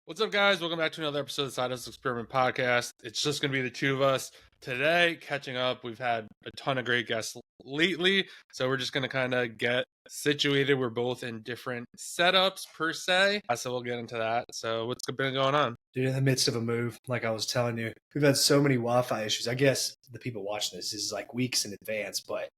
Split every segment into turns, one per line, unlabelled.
What's up, guys? Welcome back to another episode of the Side Hustle Experiment Podcast. It's just going to be the two of us today, catching up. We've had a ton of great guests lately, so we're just going to kind of get situated. We're both in different setups, per se, so we'll get into that. So what's been going on?
Dude, in the midst of a move, like I was telling you, we've had so many Wi-Fi issues. I guess the people watching this is like weeks in advance, but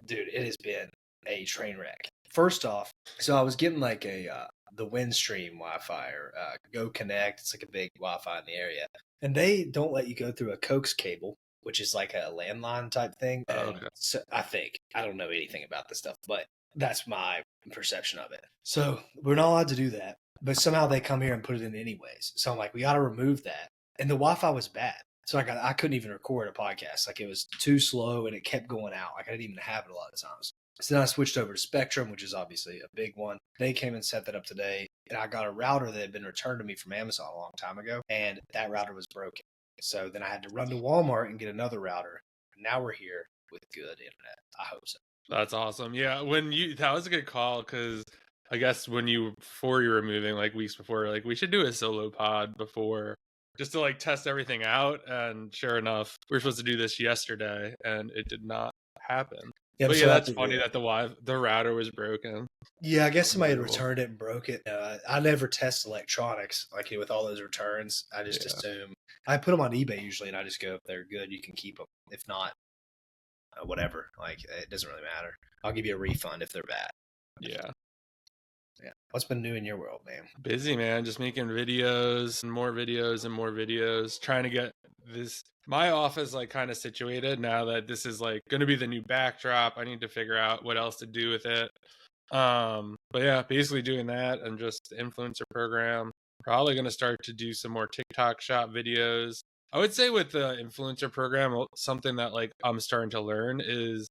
dude, it has been a train wreck. First off, so I was getting like the Windstream Wi-Fi or Go Connect. It's like a big Wi-Fi in the area, and they don't let you go through a coax cable, which is like a landline type thing.
Okay.
So I don't know anything about this stuff, but that's my perception of it. So we're not allowed to do that, but somehow they come here and put it in anyways. So I'm like, we got to remove that. And the Wi-Fi was bad. So I couldn't even record a podcast. Like it was too slow and it kept going out. Like I didn't even have it a lot of times. So then I switched over to Spectrum, which is obviously a big one. They came and set that up today. And I got a router that had been returned to me from Amazon a long time ago. And that router was broken. So then I had to run to Walmart and get another router. Now we're here with good internet. I hope so.
That's awesome. Yeah, that was a good call, because I guess before you were moving, like weeks before, like we should do a solo pod before, just to like test everything out. And sure enough, we were supposed to do this yesterday and it did not happen.
Yeah,
But
so
yeah, that's funny that the router was broken.
Yeah, I guess somebody had returned it and broke it. I never test electronics like with all those returns. I just assume I put them on eBay usually, and I just go, if they're good, you can keep them. If not, whatever. Like it doesn't really matter. I'll give you a refund if they're bad.
Yeah.
What's been new in your world, man?
Busy, man. Just making videos and more videos and more videos. Trying to get my office like kind of situated now that this is like going to be the new backdrop. I need to figure out what else to do with it. But yeah, basically doing that and just influencer program. Probably going to start to do some more TikTok shop videos. I would say with the influencer program, something that like I'm starting to learn is,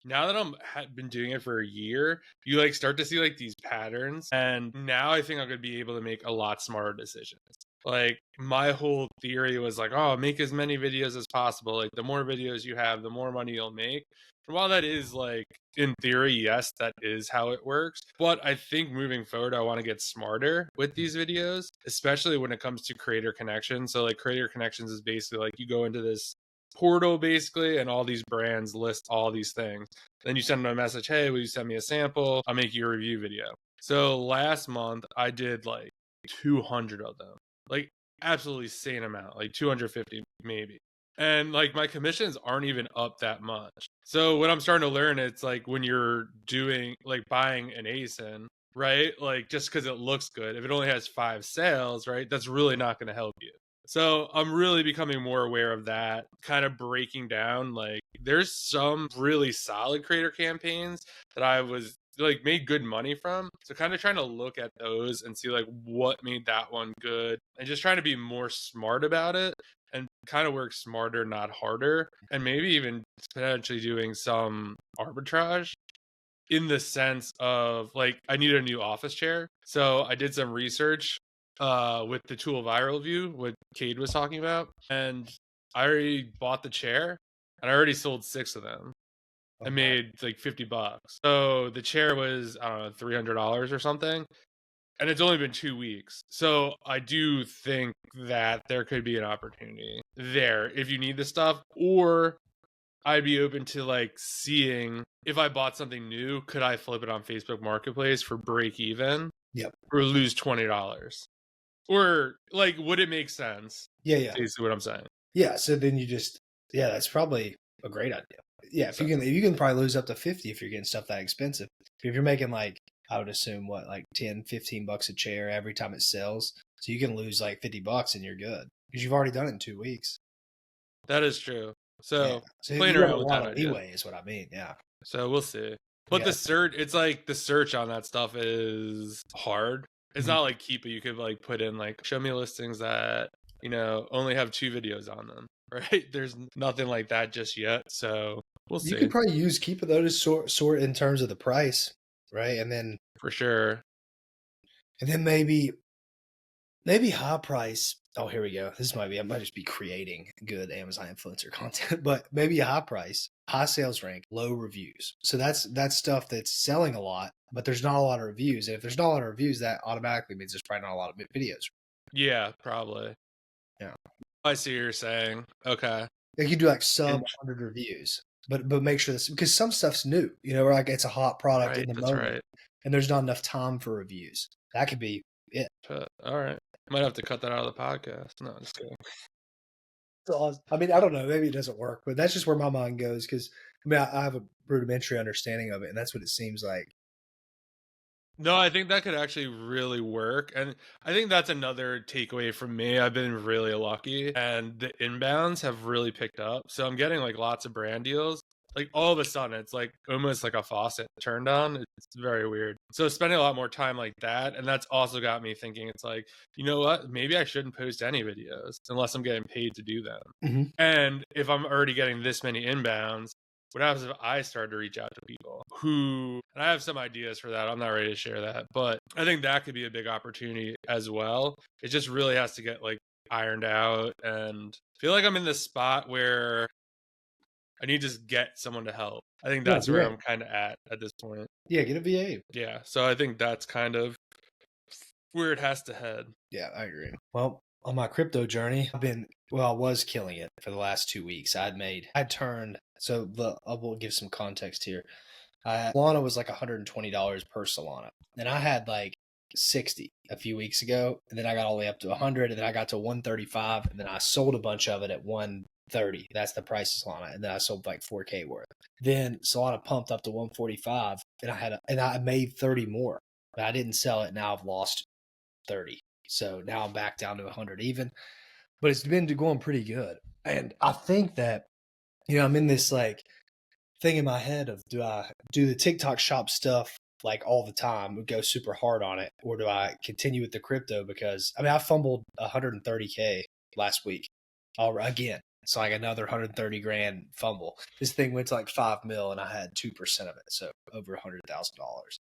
now that I've been doing it for a year, you like start to see like these patterns, and now I think I'm gonna be able to make a lot smarter decisions. Like my whole theory was like, oh, make as many videos as possible. Like the more videos you have, the more money you'll make. And while that is like in theory, yes, that is how it works. But I think moving forward, I want to get smarter with these videos, especially when it comes to creator connections. So like creator connections is basically like you go into this portal basically, and all these brands list all these things. Then you send them a message, hey, will you send me a sample? I'll make you a review video. So last month I did like 200 of them, like absolutely insane amount, like 250 maybe. And like my commissions aren't even up that much. So what I'm starting to learn, it's like when you're doing like buying an ASIN, right? Like just because it looks good, if it only has 5 sales, right, that's really not going to help you. So I'm really becoming more aware of that, kind of breaking down. Like there's some really solid creator campaigns that I was like made good money from. So kind of trying to look at those and see like what made that one good, and just trying to be more smart about it and kind of work smarter, not harder, and maybe even potentially doing some arbitrage, in the sense of like I need a new office chair. So I did some research with the tool viral view, what Cade was talking about, and I already bought the chair and I already sold 6 of them. I made like $50. So the chair was, I don't know, $300 or something, and it's only been 2 weeks. So I do think that there could be an opportunity there if you need the stuff. Or I'd be open to like seeing if I bought something new, could I flip it on Facebook Marketplace for break even?
Yep.
Or lose $20? Or like, would it make sense?
Yeah.
Basically what I'm saying.
Yeah. So then that's probably a great idea. Yeah. If you can probably lose up to 50 if you're getting stuff that expensive. If you're making like, I would assume like 10, 15 bucks a chair every time it sells. So you can lose like $50 and you're good because you've already done it in 2 weeks.
That is true. So
playing around with that anyway is what I mean. Yeah.
So we'll see. But the search on that stuff is hard. It's not like Keepa. You could like put in like, show me listings that, only have 2 videos on them, right? There's nothing like that just yet. So we'll see.
You could probably use Keepa though to sort in terms of the price, right? And then
for sure.
And then maybe high price. Oh, here we go. I might just be creating good Amazon influencer content, but maybe a high price, high sales rank, low reviews. So that's stuff that's selling a lot, but there's not a lot of reviews. And if there's not a lot of reviews, that automatically means there's probably not a lot of videos.
Yeah, probably.
Yeah.
I see what you're saying. Okay.
Like you do like sub
And
100 reviews, but make sure this because some stuff's new, or like it's a hot product in
right,
the
that's
moment,
right.
and there's not enough time for reviews. That could be it.
All right. Might have to cut that out of the podcast. No, just kidding.
So, I mean, I don't know. Maybe it doesn't work, but that's just where my mind goes because I mean, I have a rudimentary understanding of it, and that's what it seems like.
No, I think that could actually really work. And I think that's another takeaway from me. I've been really lucky and the inbounds have really picked up. So I'm getting like lots of brand deals. Like all of a sudden, it's like almost like a faucet turned on. It's very weird. So spending a lot more time like that. And that's also got me thinking it's like, you know what? Maybe I shouldn't post any videos unless I'm getting paid to do them.
Mm-hmm.
And if I'm already getting this many inbounds, what happens if I start to reach out to people who, and I have some ideas for that. I'm not ready to share that, but I think that could be a big opportunity as well. It just really has to get like ironed out and I feel like I'm in this spot where I need to just get someone to help. I think
Yeah,
that's where
great.
I'm kind of at this point.
Yeah, get a VA.
Yeah. So I think that's kind of where it has to head.
Yeah, I agree. Well, on my crypto journey, I was killing it for the last 2 weeks. I turned, I will give some context here. Solana was like $120 per Solana. And I had like 60 a few weeks ago. And then I got all the way up to 100. And then I got to 135. And then I sold a bunch of it at 130. That's the price of Solana. And then I sold like 4K worth. Then Solana pumped up to 145. And I made 30 more. But I didn't sell it. Now I've lost 30. So now I'm back down to 100 even. But it's been going pretty good. And I think that, I'm in this like thing in my head of do I do the TikTok shop stuff like all the time, go super hard on it, or do I continue with the crypto? Because I mean, I fumbled 130K last week again. It's like another 130 grand fumble. This thing went to like 5 mil and I had 2% of it. So over $100,000.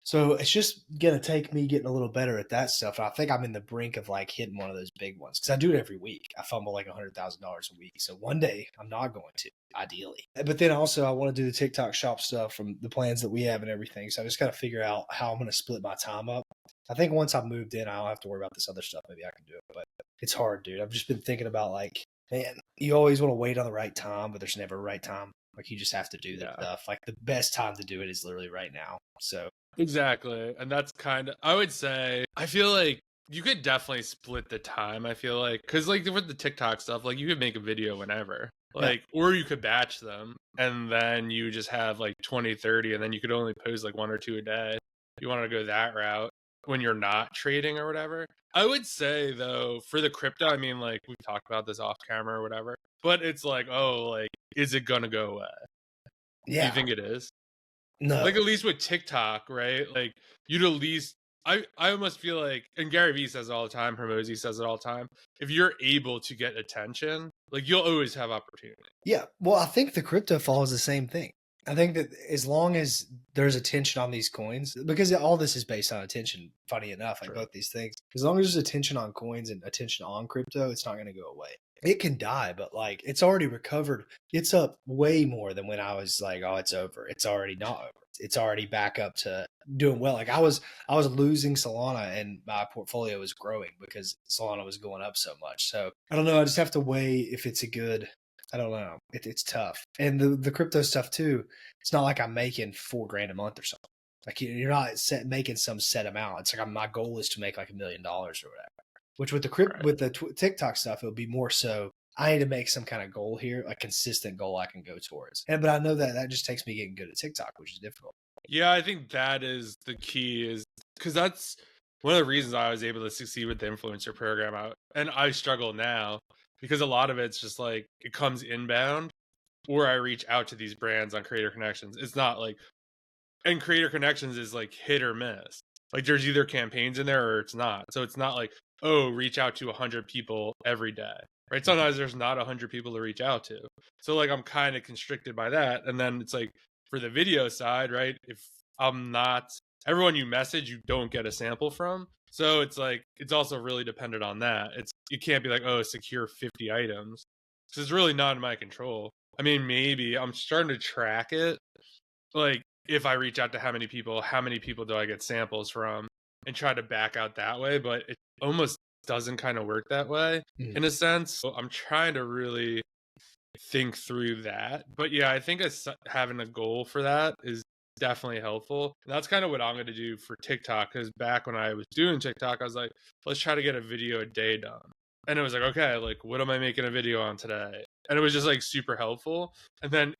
So it's just going to take me getting a little better at that stuff. And I think I'm in the brink of like hitting one of those big ones because I do it every week. I fumble like $100,000 a week. So one day I'm not going to, ideally. But then also I want to do the TikTok shop stuff from the plans that we have and everything. So I just got to figure out how I'm going to split my time up. I think once I've moved in, I don't have to worry about this other stuff. Maybe I can do it, but it's hard, dude. I've just been thinking about like, man, you always want to wait on the right time, but there's never a right time. Like you just have to do that stuff. Like the best time to do it is literally right now. So
Exactly. And that's kind of, I would say, I feel like you could definitely split the time. I feel like, because like with the TikTok stuff, like you could make a video whenever, like, or you could batch them and then you just have like 20, 30, and then you could only post like 1 or 2 a day. You want to go that route when you're not trading or whatever. I would say though, for the crypto, I mean, like we've talked about this off camera or whatever, but it's like, oh, like, is it gonna go away? Do you
yeah,
think it is?
no,
Like at least with TikTok, right? Like you'd at least I almost feel like, and Gary Vee says it all the time, Hermosi says it all the time. If you're able to get attention, like you'll always have opportunity.
yeah. Well, I think the crypto follows the same thing. I think that as long as there's attention on these coins, because all this is based on attention, funny enough, like
True.
both these things, as long as there's attention on coins and attention on crypto, it's not going to go away. It can die, but like it's already recovered. It's up way more than when I was like, oh, it's over. It's already not over. It's already back up to doing well. Like I was losing Solana and my portfolio was growing because Solana was going up so much. So I don't know. I just have to weigh if it's a good. I don't know. It's tough. And the crypto stuff too. It's not like I'm making $4,000 a month or something. Like you're not making some set amount. It's like my goal is to make like $1 million or whatever. Which with the TikTok stuff, it would be more so. I need to make some kind of goal here, a consistent goal I can go towards. But I know that just takes me getting good at TikTok, which is difficult.
Yeah, I think that is the key, is because that's one of the reasons I was able to succeed with the influencer program out, and I struggle now because a lot of it's just like it comes inbound, or I reach out to these brands on Creator Connections. It's not like, and Creator Connections is like hit or miss. Like there's either campaigns in there or it's not. So it's not like, oh, reach out to 100 people every day, right? Sometimes there's not 100 people to reach out to. So like I'm kind of constricted by that. And then it's like for the video side, right? If I'm not, everyone you message, you don't get a sample from. So it's like, it's also really dependent on that. You can't be like, oh, secure 50 items. Because it's really not in my control. I mean, maybe I'm starting to track it. Like if I reach out to how many people do I get samples from, and try to back out that way? But it's almost doesn't kind of work that way in a sense. So I'm trying to really think through that. But yeah, I think having a goal for that is definitely helpful. And that's kind of what I'm going to do for TikTok, because back when I was doing TikTok, I was like, let's try to get a video a day done. And it was like, okay, like, what am I making a video on today? And it was just like super helpful. And then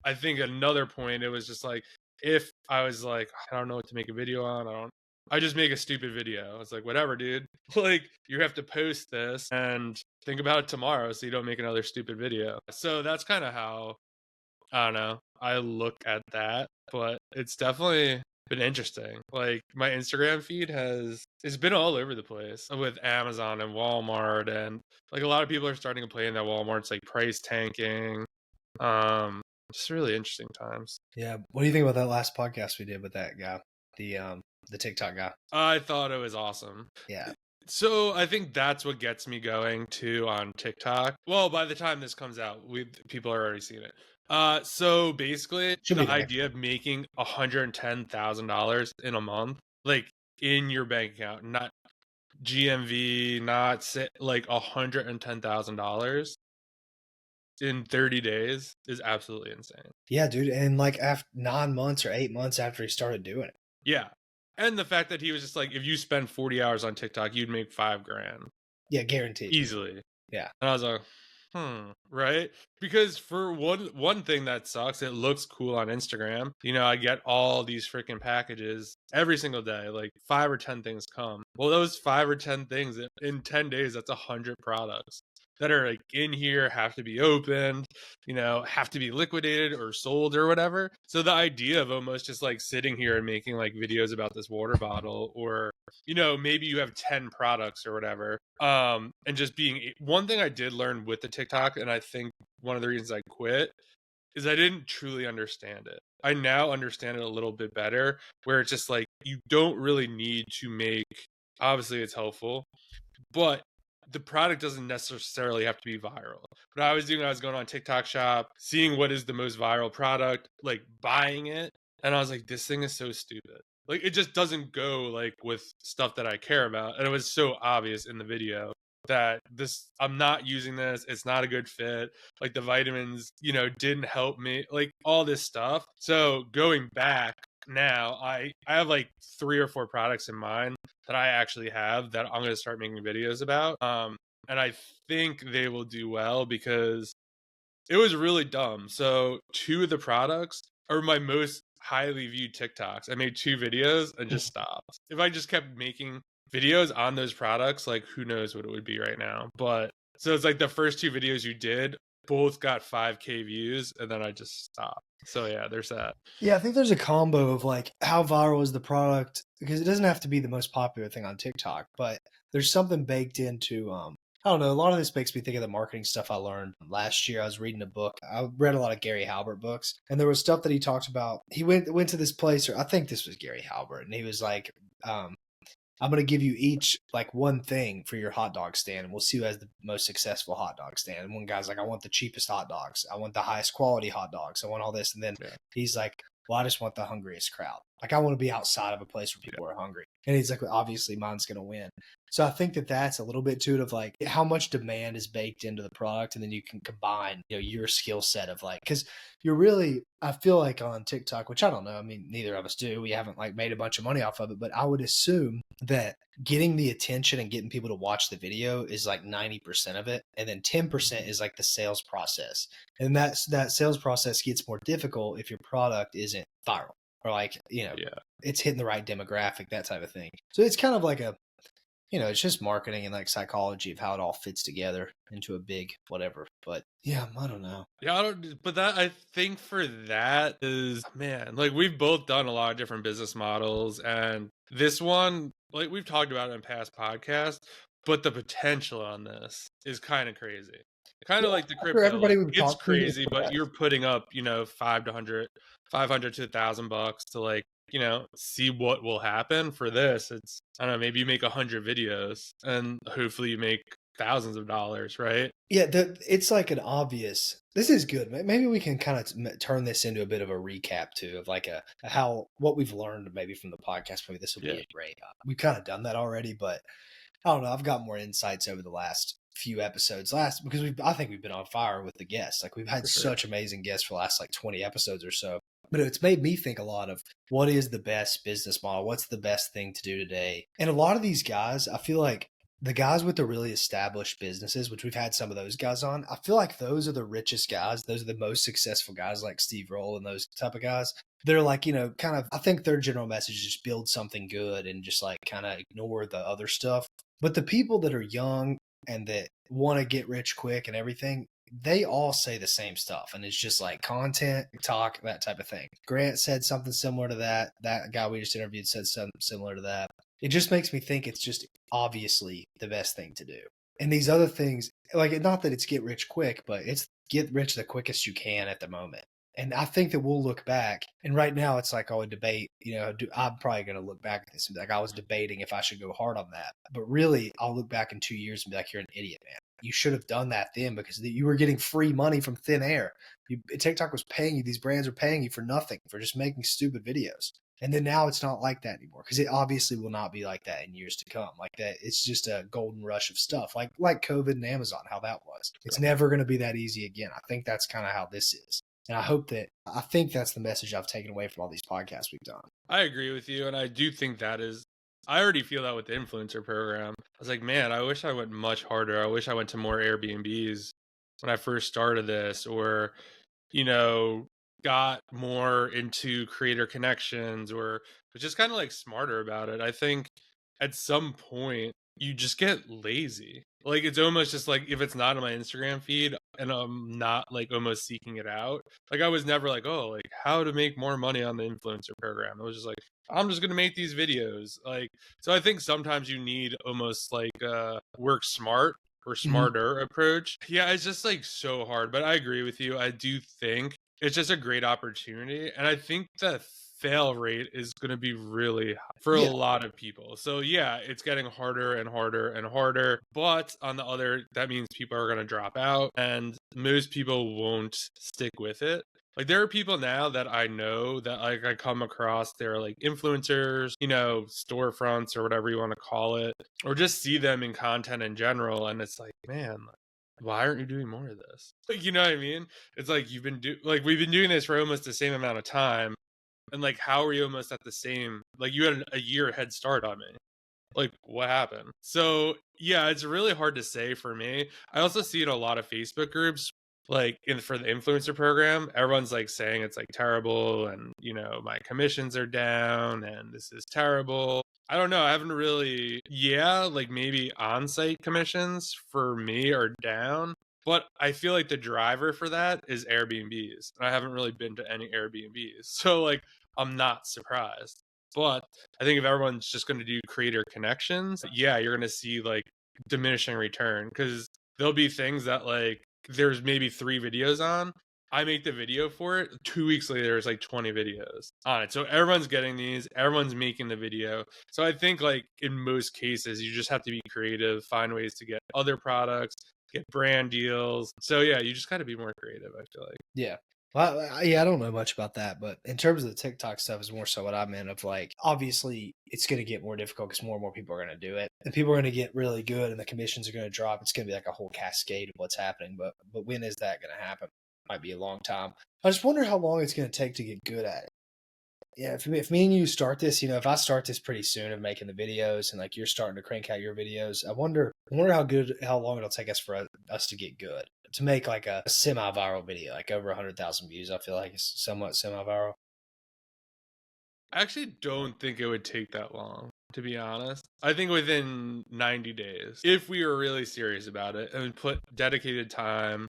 I think another point, it was just like, if I was like, I don't know what to make a video on, I just make a stupid video. It's like, whatever, dude. Like, you have to post this and think about it tomorrow so you don't make another stupid video. So that's kind of how, I don't know, I look at that. But it's definitely been interesting. Like, my Instagram feed it's been all over the place with Amazon and Walmart, and like a lot of people are starting to complain that Walmart's like price tanking. Just really interesting times.
Yeah. What do you think about that last podcast we did with that guy, the TikTok guy?
I thought it was awesome.
Yeah.
So I think that's what gets me going too on TikTok. Well, by the time this comes out, people are already seeing it. So basically,
Should be
the
there.
idea of making $110,000 in a month, like in your bank account, not GMV, like $110,000 in 30 days is absolutely insane.
Yeah, dude. And like after 9 months or 8 months after he started doing it.
Yeah. And the fact that he was just like, if you spend 40 hours on TikTok, you'd make $5,000
Yeah, guaranteed.
easily.
Yeah.
And I was like, right? Because for one thing that sucks, it looks cool on Instagram. You know, I get all these freaking packages every single day, like 5 or 10 things come. Well, those 5 or 10 things in 10 days, that's 100 products that are like in here, have to be opened, you know, have to be liquidated or sold or whatever. So the idea of almost just like sitting here and making like videos about this water bottle, or you know, maybe you have 10 products or whatever, and just being one thing I did learn with the TikTok, and I think one of the reasons I quit, is I didn't truly understand it. I now understand it a little bit better, where it's just like, you don't really need to make, obviously it's helpful, but the product doesn't necessarily have to be viral. What I was doing, I was going on TikTok Shop, seeing what is the most viral product, like buying it, and I was like, this thing is so stupid. Like, it just doesn't go like with stuff that I care about. And it was so obvious in the video that I'm not using this. It's not a good fit. Like, the vitamins, you know, didn't help me, like all this stuff. So going back now, I have like 3 or 4 products in mind that I actually have that I'm going to start making videos about. And I think they will do well, because it was really dumb. So 2 of the products are my most highly viewed TikToks. I made 2 videos and just stopped. If I just kept making videos on those products, like, who knows what it would be right now. But so it's like the first 2 videos you did both got 5K views, and then I just stopped. So yeah, there's that.
Yeah, I think there's a combo of like how viral is the product, because it doesn't have to be the most popular thing on TikTok, but there's something baked into I don't know, a lot of this makes me think of the marketing stuff I learned last year. I was reading a book. I read a lot of Gary Halbert books, and there was stuff that he talked about. He went to this place, or I think this was Gary Halbert, and he was like, I'm going to give you each like one thing for your hot dog stand, and we'll see who has the most successful hot dog stand. And one guy's like, I want the cheapest hot dogs. I want the highest quality hot dogs. I want all this. And then he's like, well, I just want the hungriest crowd. Like, I want to be outside of a place where people are hungry. And he's like, well, obviously mine's going to win. So I think that that's a little bit to it of like how much demand is baked into the product. And then you can combine, you know, your skill set of like, because you're really, I feel like on TikTok, which I don't know. I mean, neither of us do. We haven't like made a bunch of money off of it, but I would assume that getting the attention and getting people to watch the video is like 90% of it. And then 10% is like the sales process. And that sales process gets more difficult if your product isn't viral, or like, you know, it's hitting the right demographic, that type of thing. So it's kind of like a, you know, it's just marketing and like psychology of how it all fits together into a big whatever. But yeah, I don't know.
Yeah, but that, I think for that is, man, like, we've both done a lot of different business models, and this one, like, we've talked about it in past podcasts, but the potential on this is kind of crazy. Kind of like the crypto,
everybody
like,
we've
it's
talked to,
crazy, but you're putting up, you know, 500 to $1,000 to, like, you know, see what will happen. For this, it's, I don't know, maybe you make 100 videos and hopefully you make thousands of dollars, right?
Yeah, it's like an obvious. This is good. Maybe we can kind of turn this into a bit of a recap too, of like how what we've learned maybe from the podcast. Maybe this will be a great. We've kind of done that already, but I don't know. I've got more insights over the last few episodes. Because I think we've been on fire with the guests. Like we've had
For sure.
such amazing guests for the last like 20 episodes or so. But it's made me think a lot of what is the best business model? What's the best thing to do today? And a lot of these guys, I feel like the guys with the really established businesses, which we've had some of those guys on, I feel like those are the richest guys. Those are the most successful guys like Steve Roll and those type of guys. They're like, kind of, I think their general message is just build something good and just like kind of ignore the other stuff. But the people that are young and that want to get rich quick and everything, they all say the same stuff. And it's just like content, talk, that type of thing. Grant said something similar to that. That guy we just interviewed said something similar to that. It just makes me think it's just obviously the best thing to do. And these other things, like, not that it's get rich quick, but it's get rich the quickest you can at the moment. And I think that we'll look back. And right now, it's like, a debate. I'm probably going to look back at this and be like, I was debating if I should go hard on that. But really, I'll look back in 2 years and be like, you're an idiot, man. You should have done that then because you were getting free money from thin air. TikTok was paying you. These brands are paying you for nothing, for just making stupid videos. And then now it's not like that anymore because it obviously will not be like that in years to come. Like that, it's just a golden rush of stuff, like COVID and Amazon, how that was. It's never going to be that easy again. I think that's kind of how this is. And I think that's the message I've taken away from all these podcasts we've done.
I agree with you. And I do think I already feel that with the influencer program. I was like, man, I wish I went much harder. I wish I went to more Airbnbs when I first started this, or, got more into creator connections, or just kind of like smarter about it. I think at some point you just get lazy. Like it's almost just like if it's not on my Instagram feed and I'm not like almost seeking it out. Like I was never like, oh, like how to make more money on the influencer program. It was just like, I'm just gonna make these videos. Like so I think sometimes you need almost like work smart or smarter approach. Yeah, it's just like so hard. But I agree with you. I do think it's just a great opportunity. And I think the fail rate is going to be really high for a lot of people. So yeah, it's getting harder and harder and harder. But on the other, that means people are going to drop out and most people won't stick with it. Like there are people now that I know that like I come across, they're like influencers, storefronts or whatever you want to call it, or just see them in content in general. And it's like, man, why aren't you doing more of this? Like, you know what I mean? It's like we've been doing this for almost the same amount of time. And like, how are you almost at the same, like you had a year head start on me. Like what happened? So yeah, it's really hard to say for me. I also see in a lot of Facebook groups, like for the influencer program, everyone's like saying it's like terrible and my commissions are down and this is terrible. I don't know. I haven't really, like maybe on-site commissions for me are down, but I feel like the driver for that is Airbnbs. I haven't really been to any Airbnbs. So like I'm not surprised. But I think if everyone's just going to do creator connections, yeah, you're going to see like diminishing return because there'll be things that like there's maybe 3 videos on. I make the video for it. 2 weeks later, there's like 20 videos on it. So everyone's getting these, everyone's making the video. So I think like in most cases, you just have to be creative, find ways to get other products, get brand deals. So yeah, you just got to be more creative, I feel like.
Yeah. Well, I don't know much about that, but in terms of the TikTok stuff is more so what I meant of like, obviously it's going to get more difficult because more and more people are going to do it and people are going to get really good and the commissions are going to drop. It's going to be like a whole cascade of what's happening. But when is that going to happen? Might be a long time. I just wonder how long it's going to take to get good at it. Yeah, if me and you start this, if I start this pretty soon of making the videos and like you're starting to crank out your videos, I wonder how long it'll take us for us to get good to make like a semi-viral video, like over 100,000 views. I feel like it's somewhat semi-viral.
I actually don't think it would take that long, to be honest. I think within 90 days, if we were really serious about it and put dedicated time,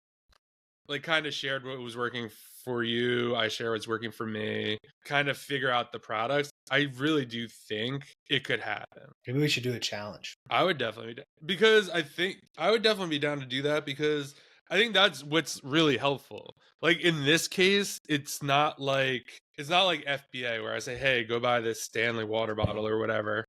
like kind of shared what was working for you, I share what's working for me, kind of figure out the products, I really do think it could happen.
Maybe we should do a challenge.
I would definitely, because I think I would definitely be down to do that because I think that's what's really helpful. Like in this case, it's not like FBA where I say, hey, go buy this Stanley water bottle or whatever.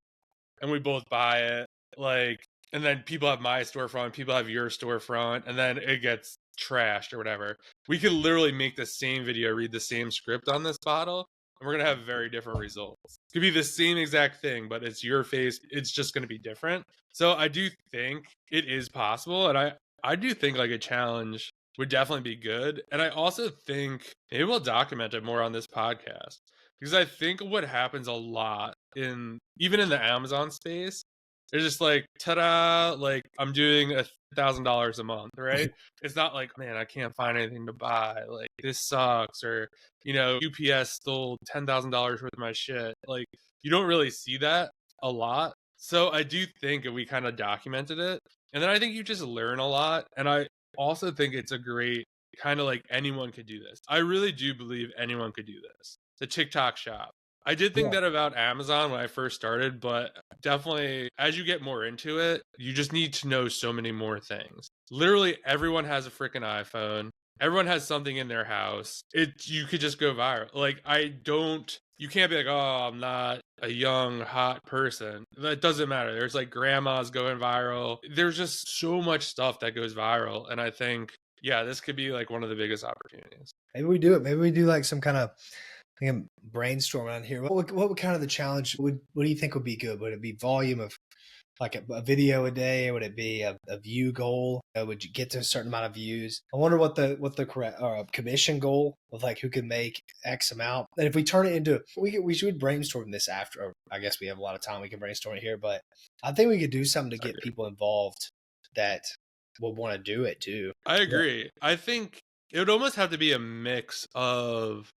And we both buy it. Like, and then people have my storefront, people have your storefront, and then it gets trashed or whatever. We could literally make the same video, read the same script on this bottle, and we're going to have very different results. It could be the same exact thing, but it's your face. It's just going to be different. So I do think it is possible. And I do think like a challenge would definitely be good. And I also think maybe we'll document it more on this podcast, because I think what happens a lot even in the Amazon space, it's just like, ta-da, like I'm doing $1,000 a month, right? It's not like, man, I can't find anything to buy. Like this sucks, or UPS stole $10,000 worth of my shit. Like you don't really see that a lot. So I do think if we kind of documented it, and then I think you just learn a lot. And I also think it's a great kind of like anyone could do this. I really do believe anyone could do this. The TikTok shop. I did think
Yeah.
that about Amazon when I first started, but definitely as you get more into it, you just need to know so many more things. Literally everyone has a freaking iPhone. Everyone has something in their house. You could just go viral. Like you can't be like, "Oh, I'm not a young hot person." That doesn't matter. There's like grandmas going viral. There's just so much stuff that goes viral, and I think yeah, this could be like one of the biggest opportunities.
Maybe we do it. Maybe we do like some kind of brainstorm on here. What would kind of the challenge what do you think would be good? Would it be volume of like a video a day? Would it be a view goal? Would you get to a certain amount of views? I wonder what the correct commission goal of like who can make X amount. And if we turn it into we should brainstorm this after. Or I guess we have a lot of time. We can brainstorm it here, but I think we could do something to get people involved that will want to do it too.
I agree. I think it would almost have to be a mix of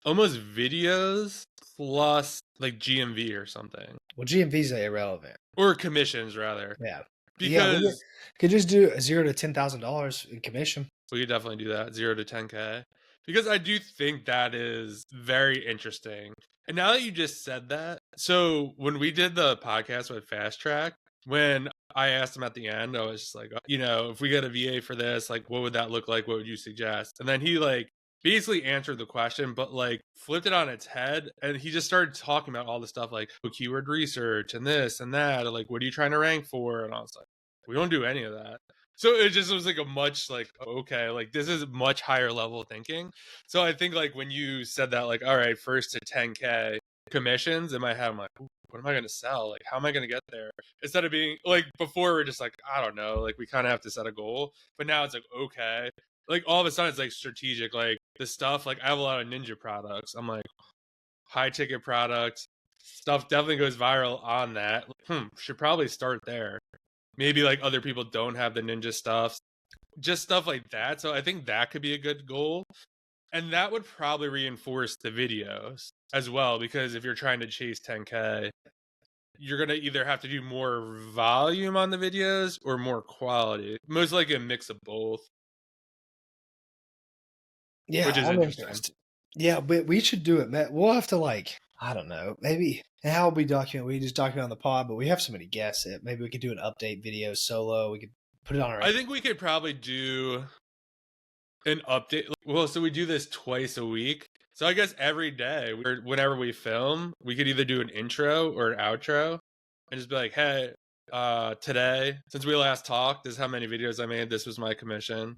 almost videos plus like GMV or something,
Well, GMVs are irrelevant.
or commissions rather,
Yeah. Yeah, we
because
could just do $0 to $10,000 in commission.
we could definitely do that, 0 to 10K, because I do think that is very interesting. And now that you just said that, so when we did the podcast with Fast Track, when I asked him at the end, I was just like, if we get a VA for this, like, what would that look like? What would you suggest? And then he like basically answered the question, but like flipped it on its head. And he just started talking about all the stuff like keyword research and this and that. And like, what are you trying to rank for? And I was like, we don't do any of that. So it just was like a much like, okay, like this is much higher level thinking. So I think like when you said that, like, all right, first to 10K commissions, in my head, I'm like, what am I going to sell? Like, how am I going to get there? Instead of being like before, we're just like, I don't know, like we kind of have to set a goal. But now it's like, okay, like all of a sudden it's like strategic. Like the stuff, like I have a lot of Ninja products. I'm like, high ticket products, stuff definitely goes viral on that. Should probably start there. Maybe like other people don't have the Ninja stuff, just stuff like that. So I think that could be a good goal. And that would probably reinforce the videos as well, because if you're trying to chase 10K, you're going to either have to do more volume on the videos or more quality. Most likely a mix of both,
Yeah,
which is
I'm
interesting.
interested. Yeah, but we should do it, Matt. We'll have to like, I don't know, maybe how we document. We just document on the pod, but we have so many guests. That maybe we could do an update video solo. We could put it on our.
I think we could probably do an update. Well, so we do this twice a week. So I guess every day, or whenever we film, we could either do an intro or an outro and just be like, hey, today, since we last talked, this is how many videos I made. This was my commission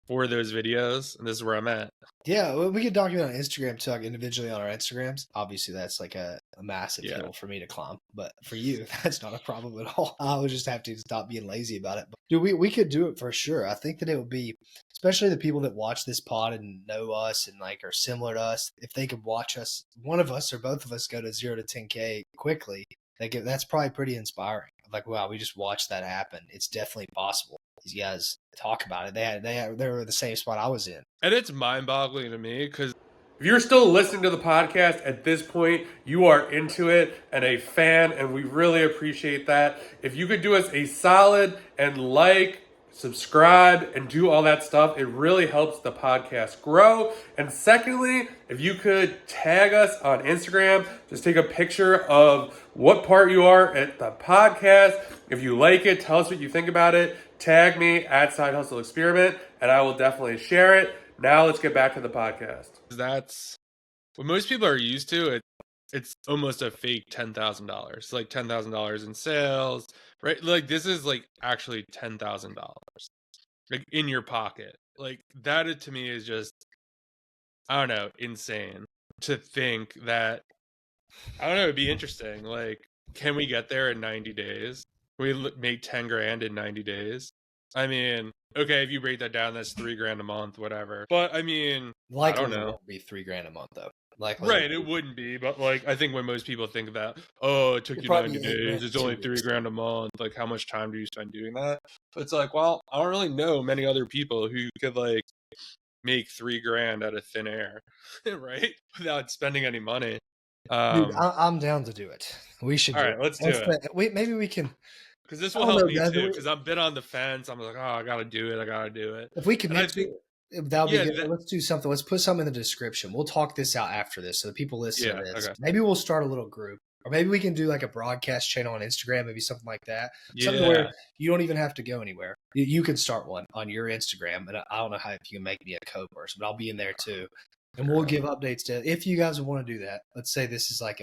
for those videos, and this is where I'm at.
Yeah, well, we could document on Instagram too, like individually on our Instagrams. Obviously, that's like a massive
Yeah.
hill for me to climb, but for you, that's not a problem at all. I would just have to stop being lazy about it. But, dude, we could do it for sure. I think that it would be, especially the people that watch this pod and know us and like are similar to us. If they could watch us, one of us or both of us go to 0 to 10K quickly, that's probably pretty inspiring. Like, wow, we just watched that happen. It's definitely possible. These guys talk about it. They were the same spot I was in.
And it's mind-boggling to me because if you're still listening to the podcast at this point, you are into it and a fan, and we really appreciate that. If you could do us a solid and like, subscribe, and do all that stuff, it really helps the podcast grow. And secondly, if you could tag us on Instagram, just take a picture of what part you are at the podcast. If you like it, tell us what you think about it. Tag me at Side Hustle Experiment, and I will definitely share it. Now let's get back to the podcast. That's what most people are used to. It's almost a fake $10,000, like $10,000 in sales, right? Like this is like actually $10,000, like in your pocket. Like that to me is just, I don't know, insane. to think that, I don't know, it'd be interesting. Like, can we get there in 90 days? We make 10 grand in 90 days. I mean, okay, if you break that down, that's $3 grand a month, whatever. But I mean, I don't
Likely it
know.
won't be $3 grand a month though. Likely
Right, it wouldn't be, but like I think when most people think that, oh, it took
it'll
you
probably
90
be $8
days,
grand
it's
in
only
2
three
weeks.
grand a month. Like, how much time do you spend doing that? It's like, well, I don't really know many other people who could like make $3 grand out of thin air, right? Without spending any money.
Dude,
Um,
I'm down to do it. We should
all
do
right,
it.
let's do it.
Maybe we can.
Because this
I
will
don't
help
know,
me
guys.
too. Because I've been on the fence. I'm like, oh, I gotta do it. I gotta do it.
If we
And I
commit to
think,
it, that'll be
yeah,
good. Let's do something. Let's put something in the description. We'll talk this out after this, so the people listen
yeah,
to this.
okay,
Maybe we'll start a little group, or maybe we can do like a broadcast channel on Instagram, maybe something like that. Something
yeah,
where you don't even have to go anywhere. You can start one on your Instagram, and I don't know how if you can make me a co-person, but I'll be in there too, and we'll give updates to if you guys want to do that. Let's say this is like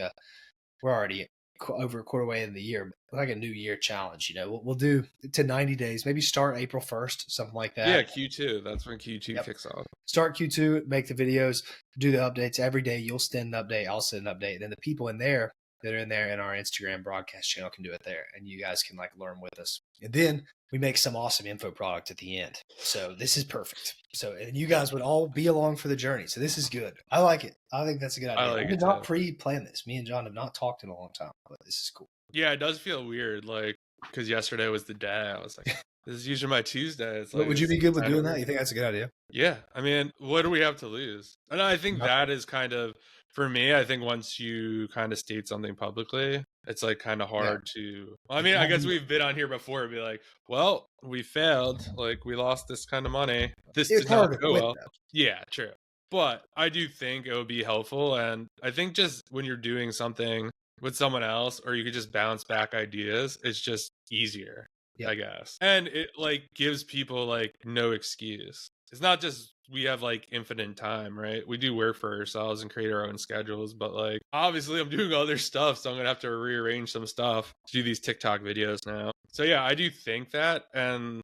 we're already over a quarter way in the year, like a new year challenge. We'll do to 90 days, maybe start April 1st, something like
yeah.
that.
Q2. That's when Q2
Yep.
kicks off.
Start Q2, make the videos, do the updates every day. You'll send an update, I'll send an update. And then the people in there that are in there in our Instagram broadcast channel can do it there, and you guys can like learn with us. And then we make some awesome info product at the end. So this is perfect. So, and you guys would all be along for the journey. So this is good. I like it. I think that's a good idea.
I like
We did
it
not
too.
pre-plan this. Me and John have not talked in a long time, but this is cool.
Yeah, it does feel weird, like because yesterday was the day. I was like, this is usually my Tuesday. It's
But
like,
would you
it's
be good with
kinda
doing
weird.
that? You think that's a good idea?
Yeah, I mean, what do we have to lose? And I think
Nothing.
that is kind of, for me, I think once you kind of state something publicly, it's like kind of
Yeah.
hard to. I mean, I guess we've been on here before and be like, well, we failed. Like, we lost this kind of money. This
It's
did not
hard to
go
quit
well.
though.
Yeah, true. But I do think it would be helpful. And I think just when you're doing something with someone else, or you could just bounce back ideas, it's just easier.
Yep.
I guess. And it like gives people like no excuse. It's not just we have like infinite time, right? We do work for ourselves and create our own schedules, but like obviously I'm doing other stuff, so I'm gonna have to rearrange some stuff to do these TikTok videos now. So yeah, I do think that. And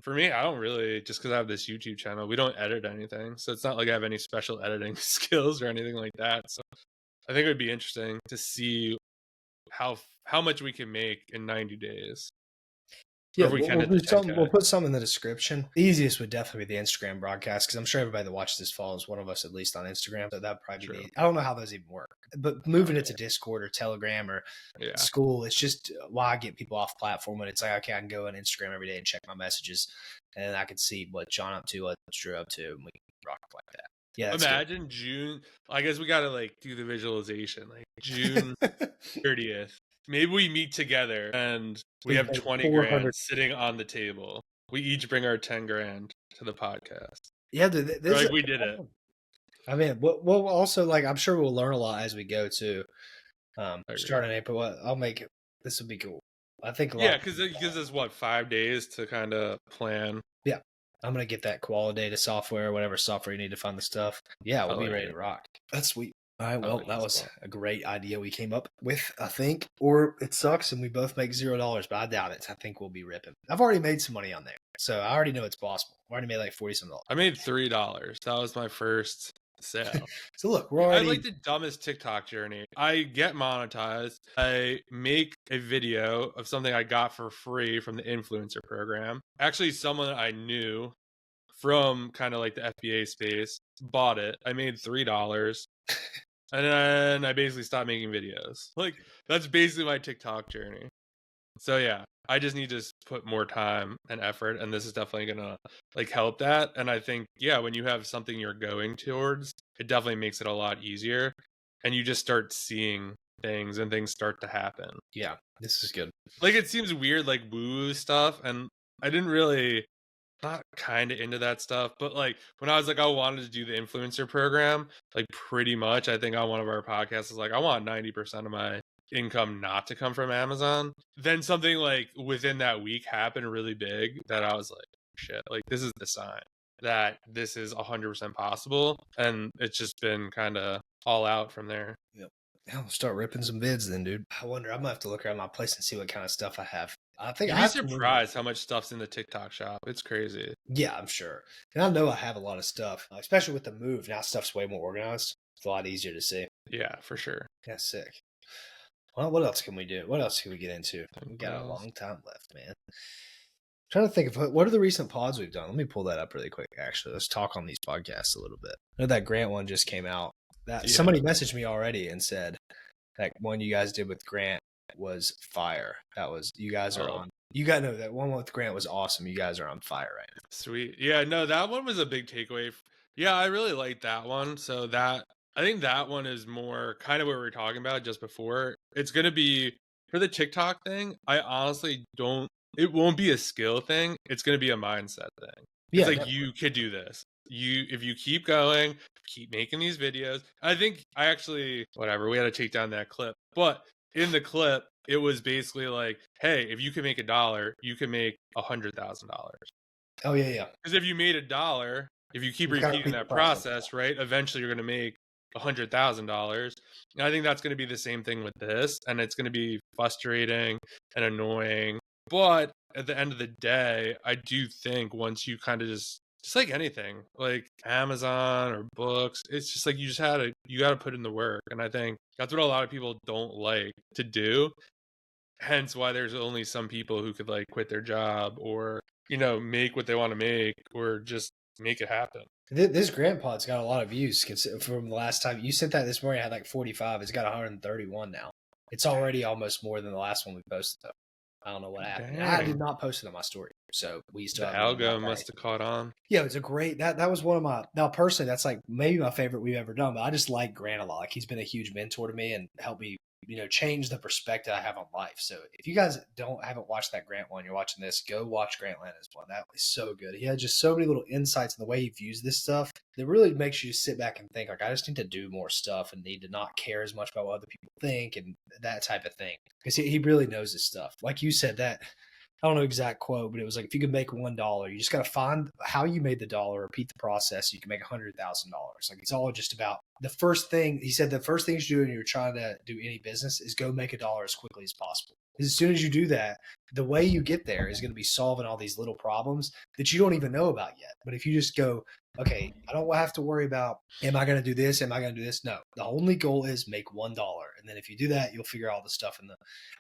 for me, I don't really, just because I have this YouTube channel, we don't edit anything. So it's not like I have any special editing skills or anything like that. So I think it would be interesting to see how much we can make in 90 days. Or
Yeah,
if we can
we'll
hit the
do something.
10K.
We'll put some in the description. The easiest would definitely be the Instagram broadcast, because I'm sure everybody that watches this follows one of us at least on Instagram. So that'd probably
True.
be. I don't know how those even work, but moving it to Discord or Telegram or
Yeah.
school, it's just why I get people off platform. And it's like, okay, I can go on Instagram every day and check my messages, and I can see what John up to, what Drew up to, and we can rock like that. Yeah, that's
Imagine June. I guess we gotta like do the visualization, like June 30th. Maybe we meet together and we have 20 grand sitting on the table. We each bring our 10 grand to the podcast.
Yeah,
Like we did it.
I mean, we'll also like. I'm sure we'll learn a lot as we go too. Starting in April, I'll make it. This would be cool. I think a lot.
Yeah, because it gives us what, 5 days to kind of plan.
Yeah, I'm gonna get that quality data software, whatever software you need to find the stuff. Yeah, we'll be ready to rock. That's sweet. All right, well, that was a great idea we came up with, I think. Or it sucks and we both make $0, but I doubt it. I think we'll be ripping. I've already made some money on there, so I already know it's possible. I already made like $40-some.
I made $3. That was my first sale.
So look, we're already.
I like the dumbest TikTok journey. I get monetized. I make a video of something I got for free from the influencer program. Actually, someone I knew from kind of like the FBA space bought it. I made $3. And then I basically stopped making videos. Like, that's basically my TikTok journey. So yeah, I just need to put more time and effort, and this is definitely gonna like help that. And I think, yeah, when you have something you're going towards, it definitely makes it a lot easier, and you just start seeing things and things start to happen.
Yeah, this is good.
Like, it seems weird, like woo stuff, and I didn't really, not kind of into that stuff, but like when I was like, I wanted to do the influencer program, like pretty much, I think on one of our podcasts is like, I want 90% of my income not to come from Amazon. Then something like within that week happened really big that I was like, shit, like this is the sign that this is 100% possible. And it's just been kind of all out from there.
Yep. I'll start ripping some vids then, dude. I wonder, I'm gonna have to look around my place and see what kind of stuff I have. I think
You'd be surprised how much stuff's in the TikTok shop. It's crazy.
Yeah, I'm sure. And I know I have a lot of stuff, especially with the move. Now stuff's way more organized. It's a lot easier to see.
Yeah, for sure.
Yeah, sick. Well, what else can we do? What else can we get into? We got a
What else?
long time left, man. Trying to think of what are the recent pods we've done. Let me pull that up really quick. Actually, let's talk on these podcasts a little bit. I know that Grant one just came out. That somebody messaged me already and said that one you guys did with Grant was fire. That was you guys are on. You got to know that one with Grant was awesome. You guys are on fire right now.
Sweet. Yeah, no, that one was a big takeaway. Yeah, I really liked that one. So that I think that one is more kind of what we were talking about just before. It's gonna be for the TikTok thing. I honestly don't. It won't be a skill thing. It's gonna be a mindset thing. It's
Yeah,
like
definitely.
you could do this. If you keep going, keep making these videos. I think I actually whatever. We had to take down that clip, but in the clip, it was basically like, hey, if you can make $1, you can make $100,000.
Oh yeah.
Because if you made $1, if you keep
You gotta
repeating
repeat the
that
process.
process, right, eventually you're going to make $100,000. And I think that's going to be the same thing with this, and it's going to be frustrating and annoying. But at the end of the day, I do think once you kind of just like anything, like Amazon or books, it's just like you got to put in the work, and I think that's what a lot of people don't like to do. Hence why there's only some people who could like quit their job or make what they want to make or just make it happen.
This Grant pod's got a lot of views from the last time you sent that this morning. I had like 45. It's got 131 now. It's already almost more than the last one we posted. Though I don't know what happened. I did not post it on my story, so we still
The
have it
algo must have caught on.
Yeah, it was a great that was one of my now personally that's like maybe my favorite we've ever done. But I just like Grant a lot. Like he's been a huge mentor to me and helped me change the perspective I have on life. So if you guys haven't watched that Grant one, you're watching this, go watch Grant Lanna's one. That was so good. He had just so many little insights in the way he views this stuff that really makes you sit back and think like I just need to do more stuff and need to not care as much about what other people think and that type of thing. Because he really knows his stuff. Like you said, that I don't know exact quote, but it was like if you could make $1, you just got to find how you made the dollar, repeat the process, so you can make $100,000. Like it's all just about the first thing. He said the first thing you should do when you're trying to do any business is go make $1 as quickly as possible. As soon as you do that, the way you get there is going to be solving all these little problems that you don't even know about yet. But if you just go, okay, I don't have to worry about, am I going to do this? Am I going to do this? No, the only goal is make $1. And then if you do that, you'll figure out all the stuff